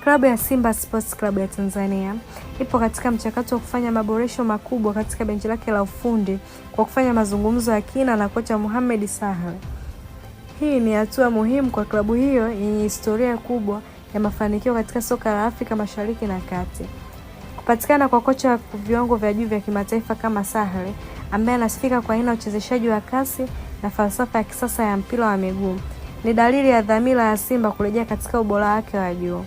Klabu ya Simba Sports Club ya Tanzania ipo katika mchakato wa kufanya maboresho makubwa katika benchi lake la ufundi kwa kufanya mazungumzo ya kina na kocha Mohamed Sahle. Hii ni hatua muhimu kwa klabu hiyo yenye historia kubwa ya mafanikio katika soka la Afrika Mashariki na Kati. Kupatikana kwa kocha wa viwango vya juu vya kimataifa kama Sahle, ambaye anasifika kwa aina ya uchezeshaji wa kasi na falsafa ya kisasa ya mpira wa miguu, ni dalili ya dhamira ya Simba kurejea katika ubora wake wa juu.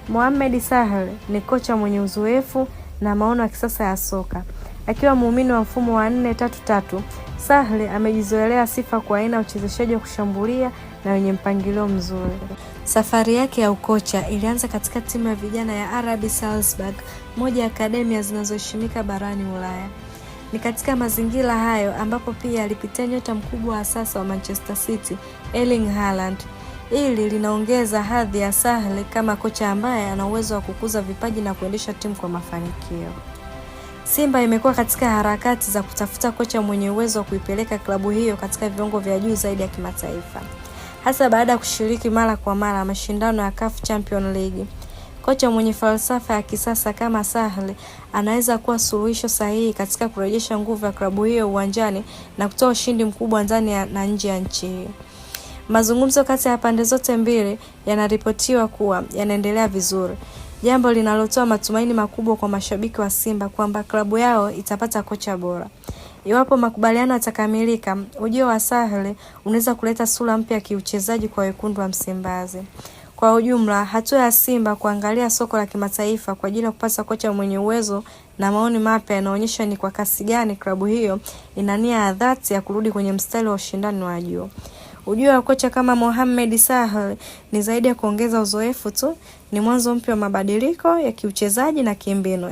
Mohamed Sahle ni kocha mwenye uzoefu na maono ya kisasa ya soka. Akiwa muumini wa mfumo wa 4-3-3, Sahle amejizoelea sifa kwa aina ya uchezeshaji wa kushambulia na wenye mpangilio mzuri. Safari yake ya ukocha ilianza katika timu ya vijana ya RB Salzburg, moja ya akademia zinazoheshimika barani Ulaya. Ni katika mazingira hayo ambapo pia alipitia nyota mkubwa wa sasa wa Manchester City, Erling Haaland. Hili linaongeza hadhi ya Sahle kama kocha ambaye ana uwezo wa kukuza vipaji na kuendesha timu kwa mafanikio. Simba imekuwa katika harakati za kutafuta kocha mwenye uwezo wa kuipeleka klabu hiyo katika viwango vya juu zaidi ya kimataifa, hasa baada ya kushiriki mara kwa mara mashindano ya CAF Champions League. Kocha mwenye falsafa ya kisasa kama Sahle anaweza kuwa suluhisho sahihi katika kurejesha nguvu ya klabu hiyo uwanjani na kutoa ushindi mkubwa ndani na nje ya nchi hiyo. Mazungumzo kati ya pande zote mbili yanaripotiwa kuwa yanaendelea vizuri, jambo linalotoa matumaini makubwa kwa mashabiki wa Simba kwamba klabu yao itapata kocha bora. Iwapo makubaliano yatakamilika, ujio wa Sahle unaweza kuleta sura mpya ya kiuchezaji kwa wekundu wa Msimbazi. Kwa ujumla, hatua ya Simba kuangalia soko la kimataifa kwa ajili ya kupata kocha mwenye uwezo na maoni mapya yanaonyesha ni kwa kasi gani klabu hiyo ina nia ya dhati ya kurudi kwenye mstari wa ushindani wa juu. Ujio wa kocha kama Mohamed Sahle ni zaidi ya kuongeza uzoefu tu, ni mwanzo mpya wa mabadiliko ya kiuchezaji na kimbinu.